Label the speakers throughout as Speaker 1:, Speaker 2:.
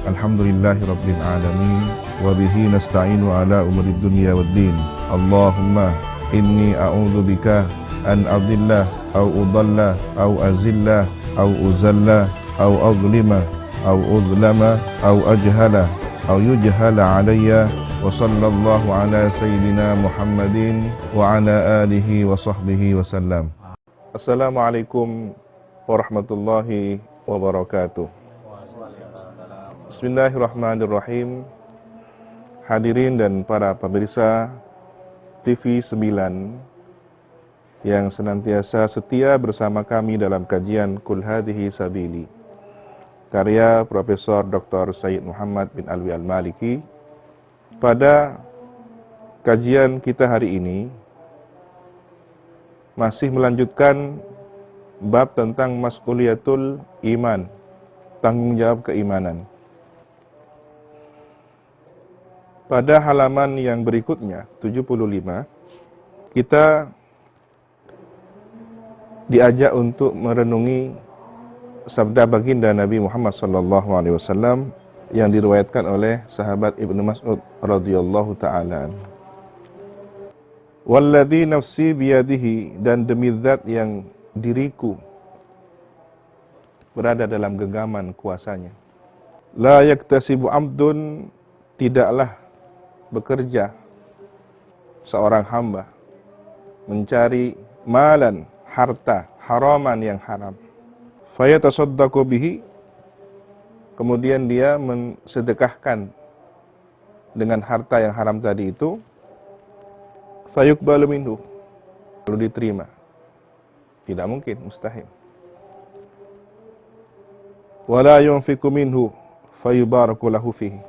Speaker 1: Alhamdulillahi Rabbil Alamin. Wabihi nasta'inu ala umri dunya waddin. Allahumma inni a'udhu bika an adillah au udalla au azillah au uzalla au azlima au uzlama au ajhala au yujhala alayya. Wa sallallahu ala sayyidina Muhammadin wa ala alihi wa sahbihi wasallam. Assalamualaikum warahmatullahi wabarakatuh. Bismillahirrahmanirrahim. Hadirin dan para pemirsa TV 9 yang senantiasa setia bersama kami dalam kajian Qul Hadhihi Sabili, karya Profesor Dr. Sayyid Muhammad bin Alwi Al-Maliki. Pada kajian kita hari ini masih melanjutkan bab tentang mas'uliyatul iman, tanggung jawab keimanan. Pada halaman yang berikutnya, 75, kita diajak untuk merenungi sabda baginda Nabi Muhammad SAW yang diriwayatkan oleh sahabat Ibnu Mas'ud radhiyallahu ta'ala. Walladzi nafsi biyadihi, dan demi zat yang diriku berada dalam genggaman kuasanya. La yaktasibu abdun, tidaklah bekerja seorang hamba mencari malan, harta, haraman yang haram. Fayatasaddaqu bihi, kemudian dia mensedekahkan dengan harta yang haram tadi itu. Fayuqbalu minhu, lalu diterima. Tidak mungkin, mustahil. Wala yunfiqu minhu fayubaraku lahu fihi,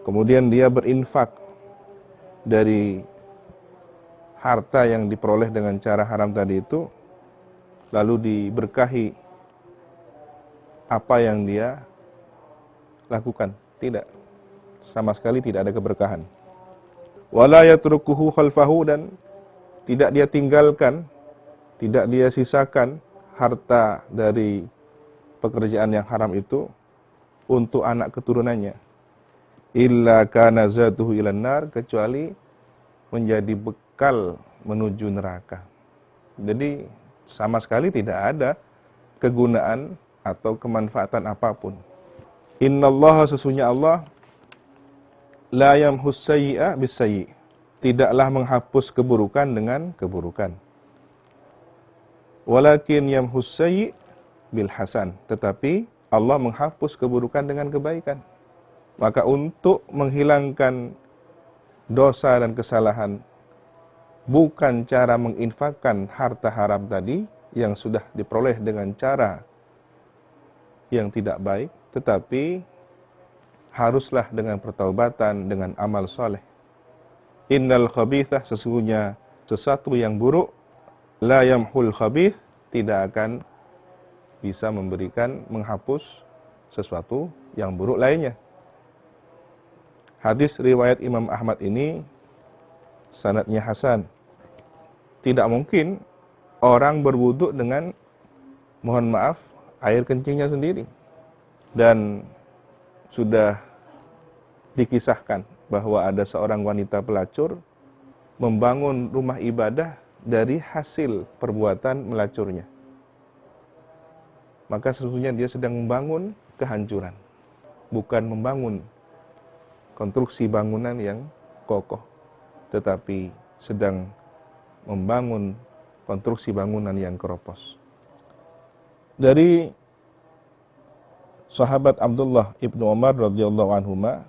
Speaker 1: kemudian dia berinfak dari harta yang diperoleh dengan cara haram tadi itu, lalu diberkahi apa yang dia lakukan. Tidak, sama sekali tidak ada keberkahan. Wala yatrukuhu khalfahu, dan tidak dia tinggalkan, tidak dia sisakan harta dari pekerjaan yang haram itu untuk anak keturunannya. Illa kana zatuhu ilan nar, kecuali menjadi bekal menuju neraka. Jadi sama sekali tidak ada kegunaan atau kemanfaatan apapun. Innallaha, sesungguhnya Allah, la yamhus sayyi'a bis-sayyi', tidaklah menghapus keburukan dengan keburukan. Walakin yamhus sayyi' bil hasan, tetapi Allah menghapus keburukan dengan kebaikan. Maka untuk menghilangkan dosa dan kesalahan, bukan cara menginfakkan harta haram tadi yang sudah diperoleh dengan cara yang tidak baik, tetapi haruslah dengan pertaubatan, dengan amal soleh. Innal khabithah, sesungguhnya sesuatu yang buruk, la yamhul khabith, tidak akan bisa menghapus sesuatu yang buruk lainnya. Hadis riwayat Imam Ahmad ini sanadnya hasan. Tidak mungkin orang berwudu dengan, mohon maaf, air kencingnya sendiri. Dan sudah dikisahkan bahwa ada seorang wanita pelacur membangun rumah ibadah dari hasil perbuatan melacurnya. Maka sesungguhnya dia sedang membangun kehancuran, bukan membangun konstruksi bangunan yang kokoh, tetapi sedang membangun konstruksi bangunan yang keropos. Dari sahabat Abdullah ibnu Umar radhiyallahu anhuma,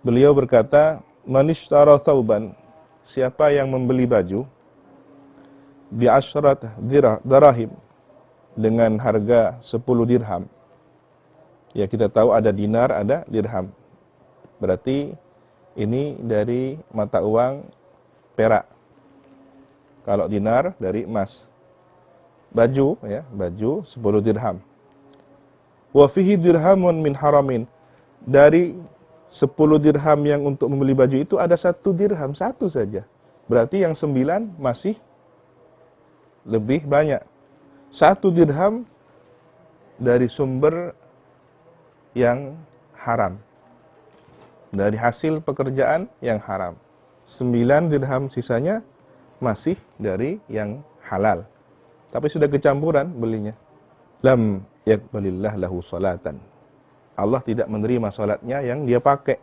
Speaker 1: beliau berkata, manishtara thawban, siapa yang membeli baju, bi'ashrat dirahim, dengan harga 10 dirham. Ya, kita tahu ada dinar, ada dirham. Berarti ini dari mata uang perak. Kalau dinar dari emas. Baju, ya, baju 10 dirham. Wa fihi dirhamun min haramin, dari 10 dirham yang untuk membeli baju itu ada 1 dirham, 1 saja. Berarti yang 9 masih lebih banyak. 1 dirham dari sumber yang haram. Dari hasil pekerjaan yang haram. 9 dirham sisanya masih dari yang halal. Tapi sudah kecampuran belinya. Lam yakbalillah lahu salatan. Allah tidak menerima salatnya yang dia pakai.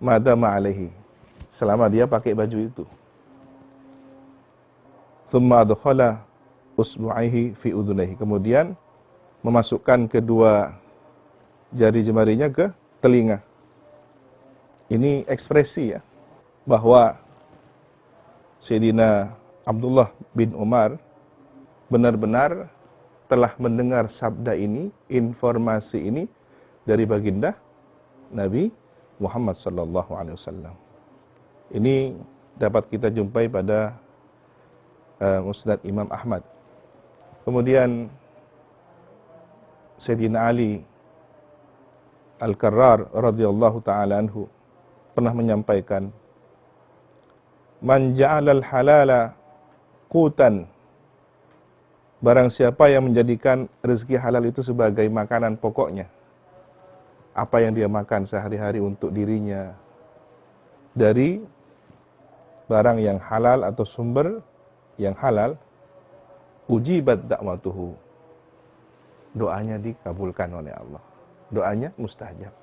Speaker 1: Madama alaihi. Selama dia pakai baju itu. Thumma adkhala usbu'aihi fi udhunaihi. Kemudian memasukkan kedua jari jemarinya ke telinga. Ini ekspresi ya, bahwa Sayyidina Abdullah bin Umar benar-benar telah mendengar sabda ini, informasi ini dari baginda Nabi Muhammad sallallahu alaihi wasallam. Ini dapat kita jumpai pada Musnad Imam Ahmad. Kemudian Sayyidina Ali Al-Karrar radhiyallahu ta'ala anhu pernah menyampaikan, man ja'alal halala qutan, barang siapa yang menjadikan rezeki halal itu sebagai makanan pokoknya, apa yang dia makan sehari-hari untuk dirinya dari barang yang halal atau sumber yang halal, ujibat da'watuhu, doanya dikabulkan oleh Allah, doanya mustajab.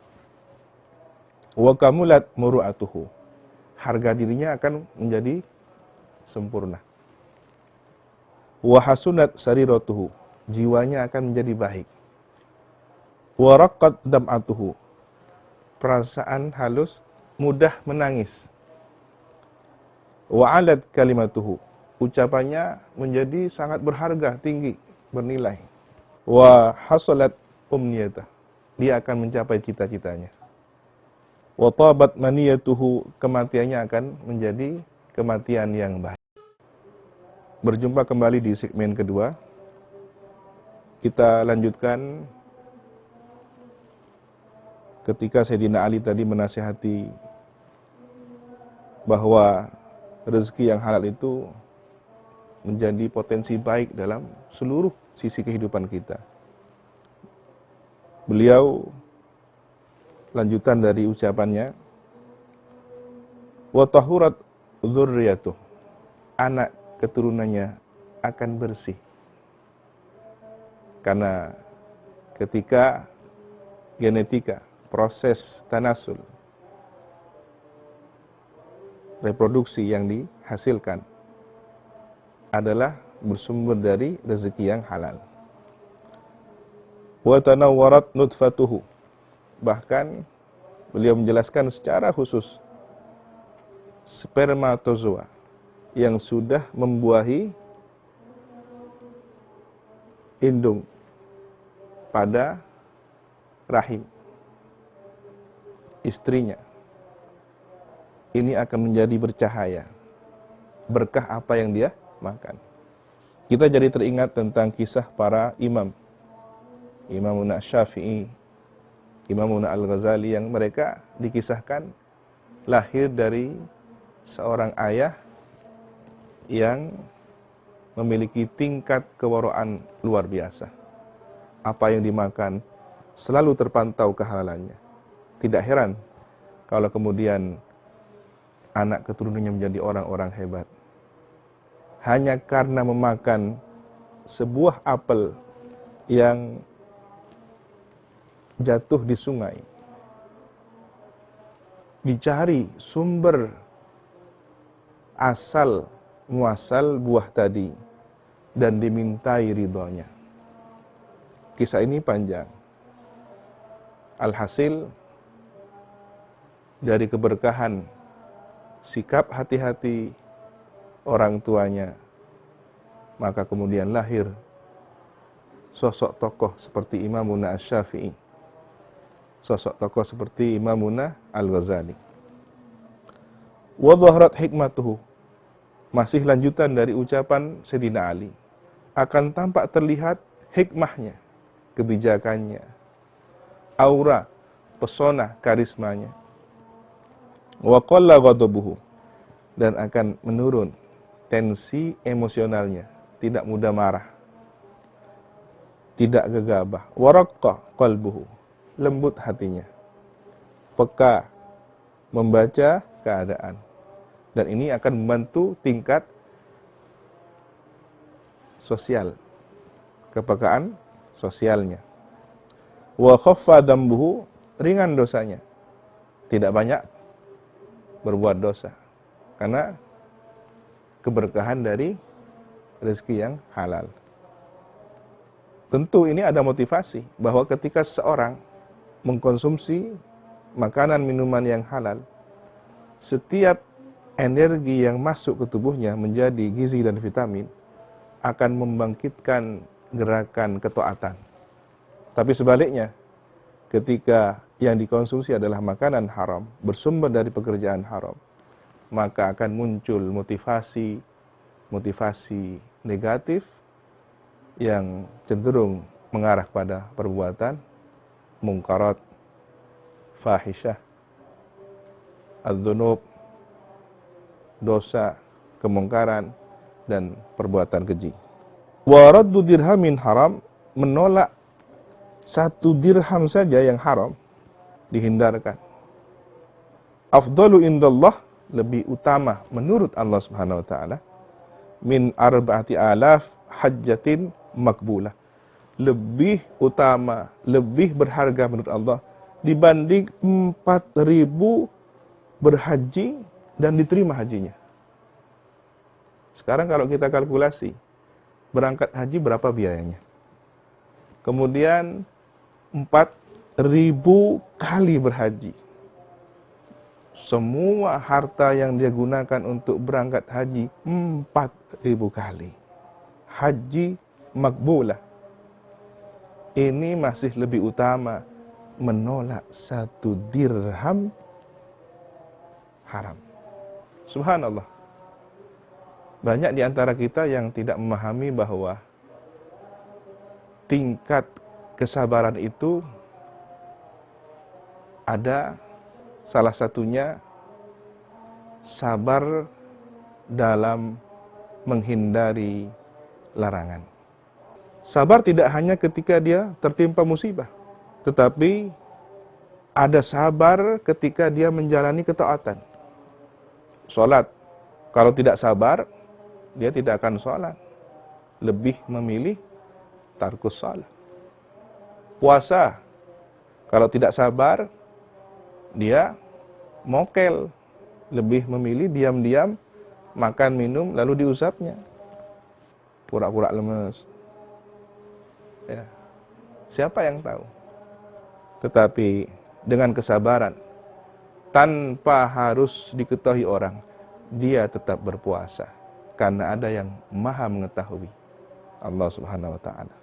Speaker 1: Wa kamulat muru'atuhu, harga dirinya akan menjadi sempurna. Wa hasunat sariratuhu, jiwanya akan menjadi baik. Wa raqqat dam'atuhu, perasaan halus, mudah menangis. Wa alat kalimatuhu, ucapannya menjadi sangat berharga, tinggi, bernilai. Wa hasalat umniyatah, dia akan mencapai cita-citanya. Wa tabat maniyatuhu, kematiannya akan menjadi kematian yang baik. Berjumpa kembali di segmen kedua. Kita lanjutkan ketika Sayyidina Ali tadi menasihati bahwa rezeki yang halal itu menjadi potensi baik dalam seluruh sisi kehidupan kita. Beliau lanjutan dari ucapannya, wa tahurat dzurriyyatuh, anak keturunannya akan bersih. Karena ketika genetika, proses tanasul, reproduksi yang dihasilkan adalah bersumber dari rezeki yang halal. Wa tanawwarat nutfatuhu, bahkan beliau menjelaskan secara khusus spermatozoa yang sudah membuahi indung pada rahim istrinya, ini akan menjadi bercahaya, berkah apa yang dia makan. Kita jadi teringat tentang kisah para imam, Imamuna Syafi'i, Imamuna Al-Ghazali, yang mereka dikisahkan lahir dari seorang ayah yang memiliki tingkat kewaraan luar biasa. Apa yang dimakan selalu terpantau kehalalannya. Tidak heran kalau kemudian anak keturunannya menjadi orang-orang hebat. Hanya karena memakan sebuah apel yang jatuh di sungai. Dicari sumber asal muasal buah tadi dan dimintai ridhonya. Kisah ini panjang. Alhasil dari keberkahan sikap hati-hati orang tuanya, maka kemudian lahir sosok tokoh seperti Imamuna Asy-Syafi'i, sosok tokoh seperti Imamuna Al-Ghazali. Wa dhahrat hikmatuhu, masih lanjutan dari ucapan Sayyidina Ali, akan tampak terlihat hikmahnya, kebijakannya, aura, pesona, karismanya. Wa qalla ghadabuhu, dan akan menurun tensi emosionalnya, tidak mudah marah, tidak gegabah. Wa raqqa qalbuhu, lembut hatinya. peka, membaca keadaan. Dan ini akan membantu tingkat sosial, kepekaan sosialnya. Wa khaffa dzambuhu, ringan dosanya. Tidak banyak berbuat dosa. Karena keberkahan dari rezeki yang halal. Tentu ini ada motivasi bahwa ketika seseorang mengkonsumsi makanan minuman yang halal, setiap energi yang masuk ke tubuhnya menjadi gizi dan vitamin akan membangkitkan gerakan ketaatan. Tapi sebaliknya, ketika yang dikonsumsi adalah makanan haram, bersumber dari pekerjaan haram, maka akan muncul motivasi negatif yang cenderung mengarah pada perbuatan mungkarat, fahisyah, adzunub, dosa, kemungkaran, dan perbuatan keji. Wa raddu dirhamin haram, menolak satu dirham saja yang haram, dihindarkan. Afdalu indallah, lebih utama menurut Allah Subhanahu wa taala, min arba'ati alaf hajjatin makbulah. Lebih utama, lebih berharga menurut Allah dibanding 4.000 berhaji dan diterima hajinya. Sekarang kalau kita kalkulasi, berangkat haji berapa biayanya? Kemudian 4.000 kali berhaji. Semua harta yang dia gunakan untuk berangkat haji 4.000 kali. Haji makbulah. Ini masih lebih utama menolak satu dirham haram. Subhanallah. Banyak di antara kita yang tidak memahami bahwa tingkat kesabaran itu ada salah satunya sabar dalam menghindari larangan. Sabar tidak hanya ketika dia tertimpa musibah, tetapi ada sabar ketika dia menjalani ketaatan. Salat, kalau tidak sabar, dia tidak akan salat. Lebih memilih tarkus salat. Puasa, kalau tidak sabar, dia mokel. Lebih memilih diam-diam, makan, minum, lalu diusapnya. Pura-pura lemes. Ya. Siapa yang tahu? Tetapi dengan kesabaran, tanpa harus diketahui orang, dia tetap berpuasa. Karena ada yang maha mengetahui, Allah Subhanahu wa ta'ala.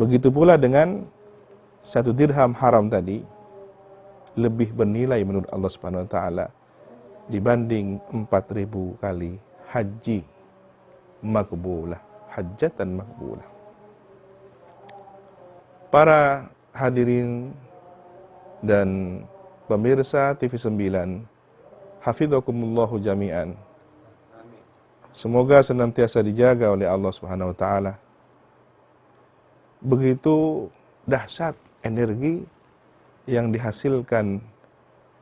Speaker 1: Begitu pula dengan satu dirham haram tadi, lebih bernilai menurut Allah Subhanahu wa ta'ala dibanding 4.000 kali haji makbulah, hajjatan makbulah. Para hadirin dan pemirsa TV 9, hafidhakumullahu jami'an. Semoga senantiasa dijaga oleh Allah Subhanahu wa taala. Begitu dahsyat energi yang dihasilkan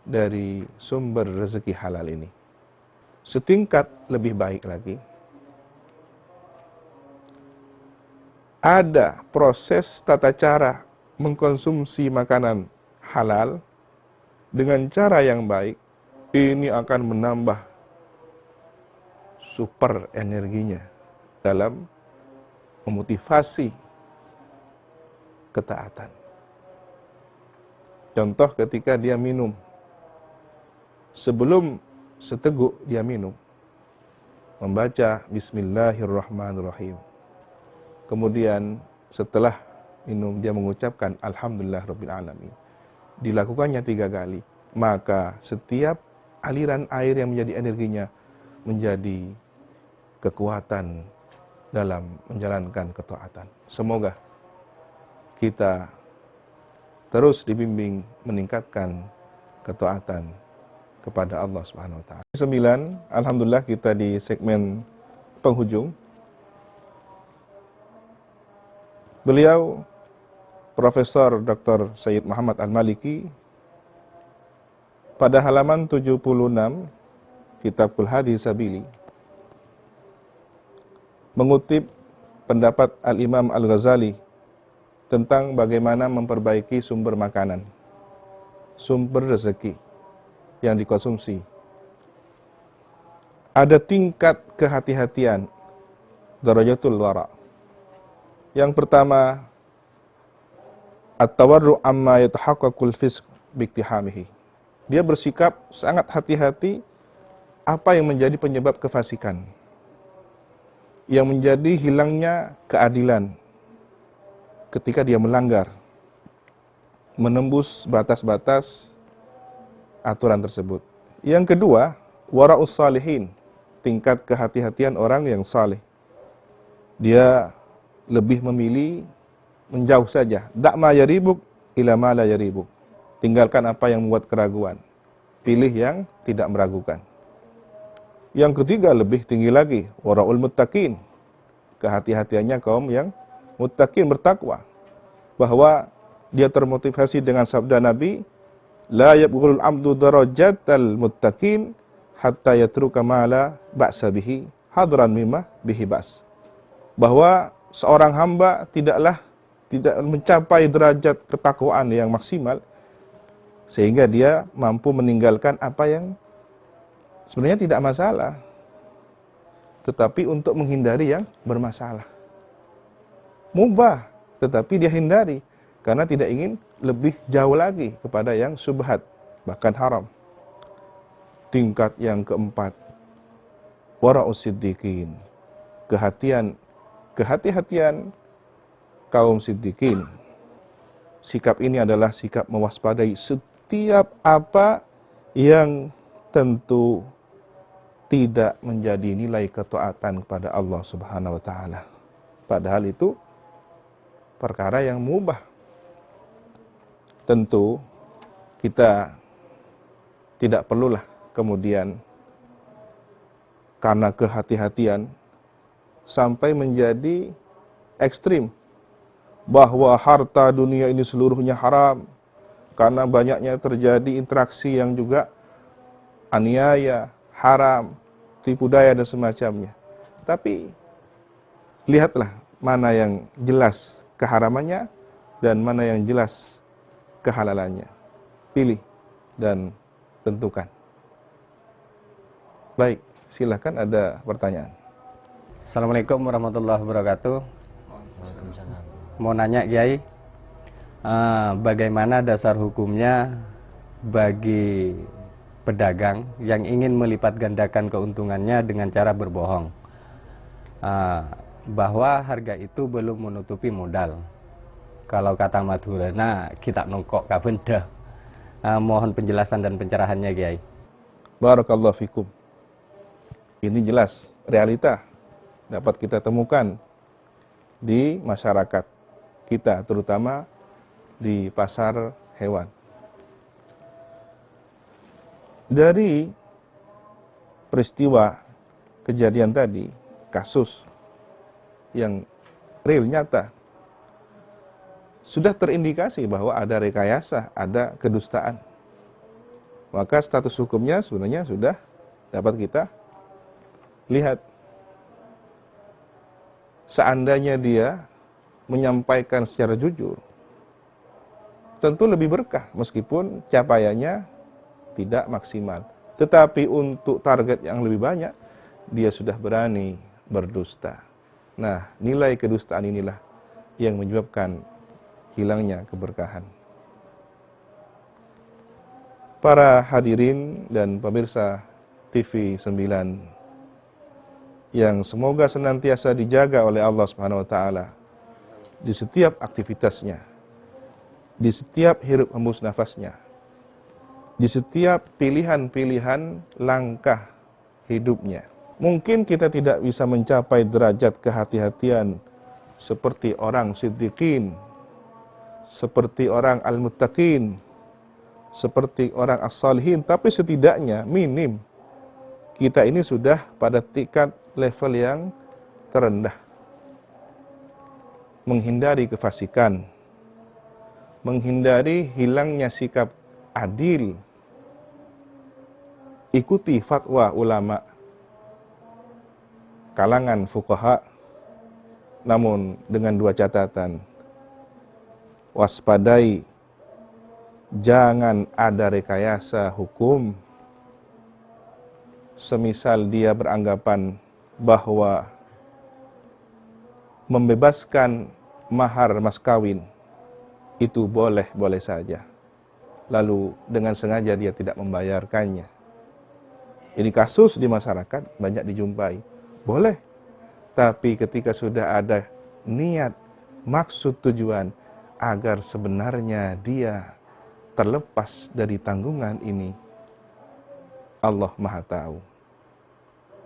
Speaker 1: dari sumber rezeki halal ini. Setingkat lebih baik lagi, ada proses tata cara mengkonsumsi makanan halal dengan cara yang baik. Ini akan menambah super energinya dalam memotivasi ketaatan. Contoh ketika dia minum, sebelum seteguk dia minum, membaca Bismillahirrahmanirrahim. Kemudian setelah minum dia mengucapkan Alhamdulillahirrabbilalamin. Dilakukannya 3 kali, maka setiap aliran air yang menjadi energinya menjadi kekuatan dalam menjalankan ketaatan. Semoga kita terus dibimbing meningkatkan ketaatan kepada Allah Subhanahu wa taala. 9, alhamdulillah kita di segmen penghujung. Beliau Profesor Dr. Sayyid Muhammad Al-Maliki pada halaman 76 Kitabul Hadi Sabili mengutip pendapat Al-Imam Al-Ghazali tentang bagaimana memperbaiki sumber makanan, sumber rezeki yang dikonsumsi. Ada tingkat kehati-hatian, darajatul wara. Yang pertama, at-tawarru amma yatahaqqaqul fisq biiktihamihi. Dia bersikap sangat hati-hati apa yang menjadi penyebab kefasikan, yang menjadi hilangnya keadilan ketika dia melanggar, menembus batas-batas aturan tersebut. Yang kedua, wara'us salihin, tingkat kehati-hatian orang yang saleh. Dia lebih memilih menjauh saja. Da'ma yaribuk ila ma la yaribuk. Tinggalkan apa yang membuat keraguan. Pilih yang tidak meragukan. Yang ketiga lebih tinggi lagi, wara'ul muttaqin. Kehati-hatiannya kaum yang muttaqin, bertakwa. Bahwa dia termotivasi dengan sabda Nabi, la yabghul abdu darajatal muttaqin hatta yatruka ma la ba'sa bihi hadran mimma bihi ba's. Bahwa seorang hamba tidak mencapai derajat ketakwaan yang maksimal sehingga dia mampu meninggalkan apa yang sebenarnya tidak masalah, tetapi untuk menghindari yang bermasalah. Mubah, tetapi dia hindari karena tidak ingin lebih jauh lagi kepada yang syubhat, bahkan haram. Tingkat yang keempat, wara'us siddiqin. Kehati-hatian kaum siddiqin. Sikap ini adalah sikap mewaspadai setiap apa yang tentu tidak menjadi nilai ketaatan kepada Allah Subhanahu wa taala. Padahal itu perkara yang mubah. Tentu kita tidak perlulah kemudian karena kehati-hatian sampai menjadi ekstrim bahwa harta dunia ini seluruhnya haram karena banyaknya terjadi interaksi yang juga aniaya, haram, tipu daya dan semacamnya. Tapi lihatlah mana yang jelas keharamannya dan mana yang jelas kehalalannya. Pilih dan tentukan. Baik, silakan ada pertanyaan.
Speaker 2: Assalamualaikum warahmatullahi wabarakatuh. Mau nanya Kiai, bagaimana dasar hukumnya bagi pedagang yang ingin melipat gandakan keuntungannya dengan cara berbohong, bahwa harga itu belum menutupi modal. Kalau kata Madhurana, kita nongkok kabendah. Mohon penjelasan dan pencerahannya Kiai.
Speaker 1: Barakallahu fikum. Ini jelas realita dapat kita temukan di masyarakat kita, terutama di pasar hewan. Dari peristiwa kejadian tadi, kasus yang real, nyata, sudah terindikasi bahwa ada rekayasa, ada kedustaan. Maka status hukumnya sebenarnya sudah dapat kita lihat. Seandainya dia menyampaikan secara jujur, tentu lebih berkah meskipun capaiannya tidak maksimal. Tetapi untuk target yang lebih banyak, dia sudah berani berdusta. Nah, nilai kedustaan inilah yang menyebabkan hilangnya keberkahan. Para hadirin dan pemirsa TV 9 yang semoga senantiasa dijaga oleh Allah Subhanahu wa taala di setiap aktivitasnya, di setiap hirup hembus nafasnya, di setiap pilihan-pilihan langkah hidupnya. Mungkin kita tidak bisa mencapai derajat kehati-hatian seperti orang siddiqin, seperti orang al-muttaqin, seperti orang as-salihin, tapi setidaknya minim kita ini sudah pada tingkat level yang terendah. Menghindari kefasikan, menghindari hilangnya sikap adil, ikuti fatwa ulama kalangan fuqaha, namun dengan dua catatan. Waspadai, jangan ada rekayasa hukum, semisal dia beranggapan bahwa membebaskan mahar mas kawin itu boleh-boleh saja, lalu dengan sengaja dia tidak membayarkannya. Ini kasus di masyarakat banyak dijumpai. Boleh, tapi ketika sudah ada niat, maksud, tujuan agar sebenarnya dia terlepas dari tanggungan ini, Allah Maha Tahu.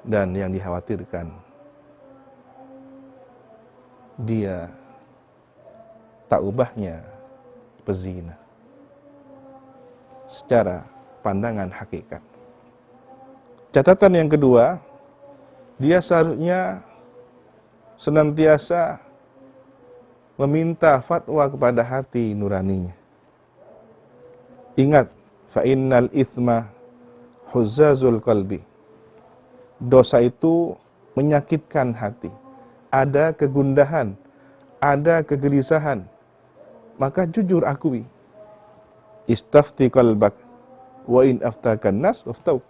Speaker 1: Dan yang dikhawatirkan, dia tak ubahnya pezina secara pandangan hakikat. Catatan yang kedua, dia seharusnya senantiasa meminta fatwa kepada hati nuraninya. Ingat, fa innal itsma huzzazul qalbi. Dosa itu menyakitkan hati. Ada kegundahan, ada kegelisahan. Maka jujur akui. Istafti qalbak wa in aftakan nas uftau.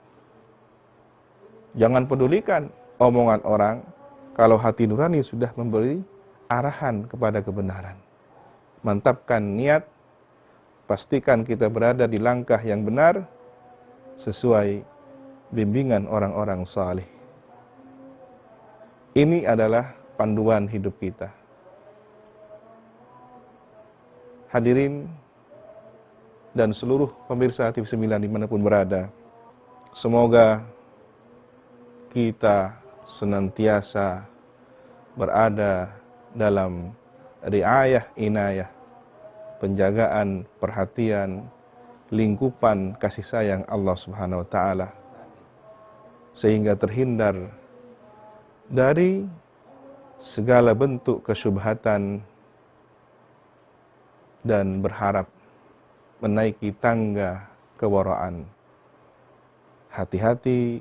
Speaker 1: Jangan pedulikan omongan orang kalau hati nurani sudah memberi arahan kepada kebenaran. Mantapkan niat, pastikan kita berada di langkah yang benar sesuai bimbingan orang-orang saleh. Ini adalah panduan hidup kita. Hadirin dan seluruh pemirsa TV9 dimanapun berada, semoga kita senantiasa berada dalam riayah inayah, penjagaan, perhatian, lingkupan kasih sayang Allah Subhanahu wa taala, sehingga terhindar dari segala bentuk kesyubhatan dan berharap menaiki tangga kewaraan. Hati-hati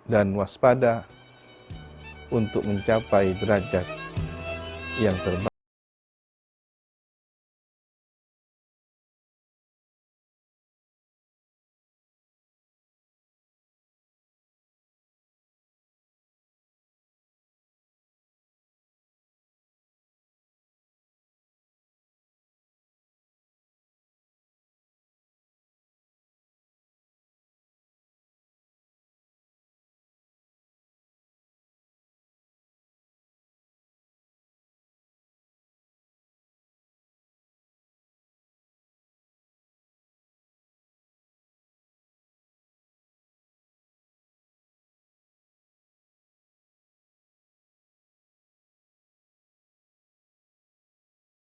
Speaker 1: dan waspada untuk mencapai derajat yang terbaik